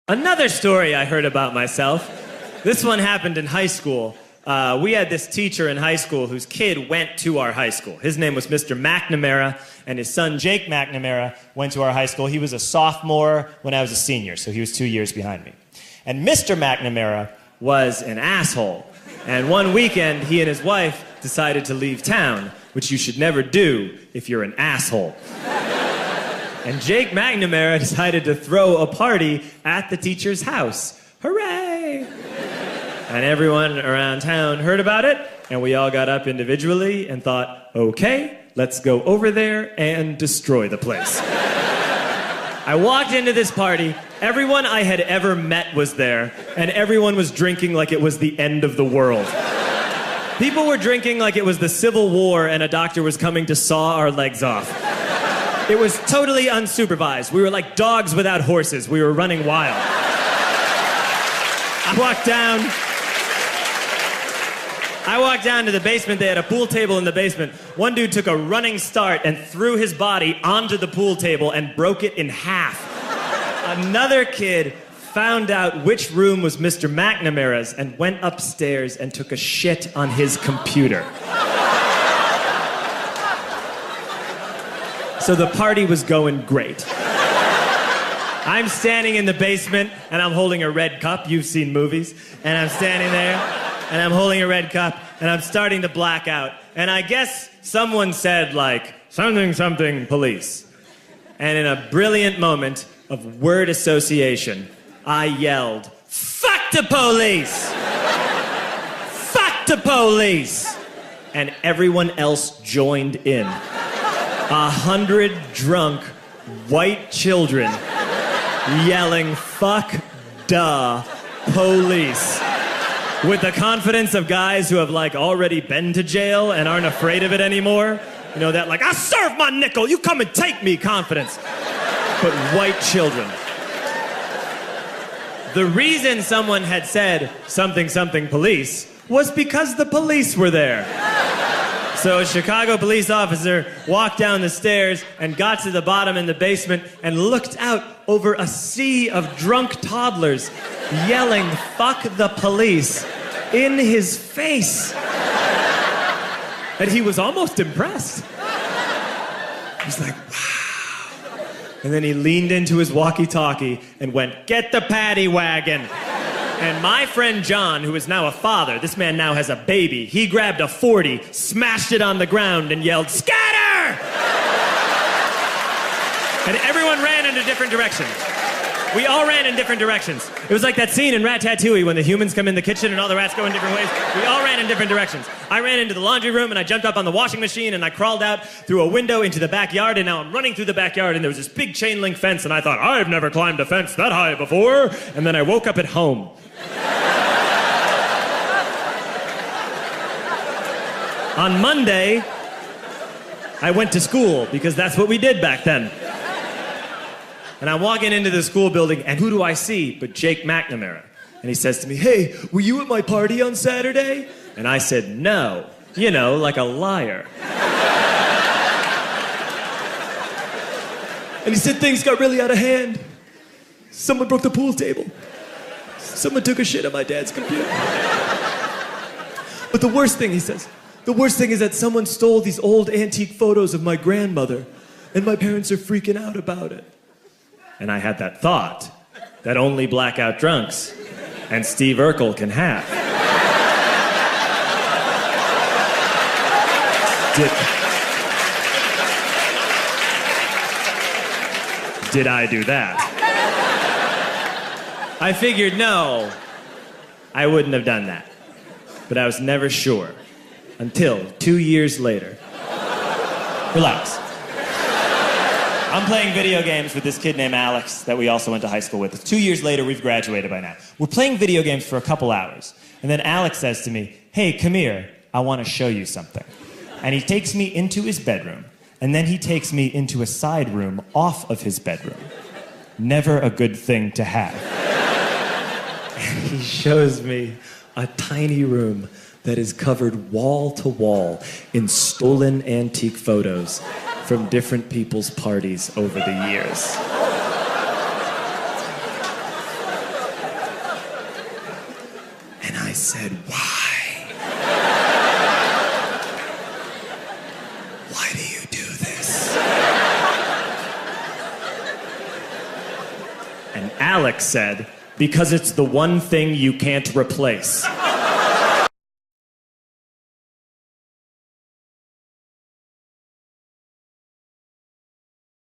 Another story I heard about myself. This one happened in high school. We had this teacher in high school whose kid went to our high school. His name was Mr. McNamara, and his son Jake McNamara went to our high school. He was a sophomore when I was a senior, so he was 2 years behind me. And Mr. McNamara was an asshole. And one weekend, he and his wife decided to leave town, which you should never do if you're an asshole. And Jake McNamara decided to throw a party at the teacher's house. Hooray! And everyone around town heard about it, and we all got up individually and thought, okay, let's go over there and destroy the place. I walked into this party, everyone I had ever met was there, and everyone was drinking like it was the end of the world. People were drinking like it was the Civil War and a doctor was coming to saw our legs off. It was totally unsupervised. We were like dogs without horses. We were running wild. I walked down to the basement. They had a pool table in the basement. One dude took a running start and threw his body onto the pool table and broke it in half. Another kid found out which room was Mr. McNamara's and went upstairs and took a shit on his computer. So the party was going great. I'm standing in the basement and I'm holding a red cup. You've seen movies. And I'm standing there and I'm holding a red cup and I'm starting to black out. And I guess someone said like, something police. And in a brilliant moment of word association, I yelled, fuck the police! Fuck the police! And everyone else joined in. 100 drunk white children yelling, fuck duh, police. With the confidence of guys who have like already been to jail and aren't afraid of it anymore. You know, that like, I serve my nickel, you come and take me confidence. But white children. The reason someone had said something police was because the police were there. So a Chicago police officer walked down the stairs and got to the bottom in the basement and looked out over a sea of drunk toddlers yelling, fuck the police, in his face. And he was almost impressed. He was like, wow. And then he leaned into his walkie-talkie and went, get the paddy wagon. And my friend John, who is now a father, this man now has a baby, he grabbed a 40, smashed it on the ground, and yelled, scatter! And everyone ran in a different direction. We all ran in different directions. It was like that scene in Ratatouille when the humans come in the kitchen and all the rats go in different ways. We all ran in different directions. I ran into the laundry room and I jumped up on the washing machine and I crawled out through a window into the backyard, and now I'm running through the backyard and there was this big chain link fence and I thought, I've never climbed a fence that high before. And then I woke up at home. On Monday, I went to school because that's what we did back then. And I'm walking into the school building, and who do I see but Jake McNamara? And he says to me, hey, were you at my party on Saturday? And I said, no. You know, like a liar. And he said things got really out of hand. Someone broke the pool table. Someone took a shit on my dad's computer. But the worst thing, he says, the worst thing is that someone stole these old antique photos of my grandmother, and my parents are freaking out about it. And I had that thought that only blackout drunks and Steve Urkel can have. Did I do that? I figured, no, I wouldn't have done that. But I was never sure until 2 years later. Relax. I'm playing video games with this kid named Alex that we also went to high school with. 2 years later, we've graduated by now. We're playing video games for a couple hours. And then Alex says to me, hey, come here, I want to show you something. And he takes me into his bedroom. And then he takes me into a side room off of his bedroom. Never a good thing to have. And he shows me a tiny room that is covered wall to wall in stolen antique photos from different people's parties over the years. said, "Why? Why do you do this?" And Alex said, "Because it's the one thing you can't replace."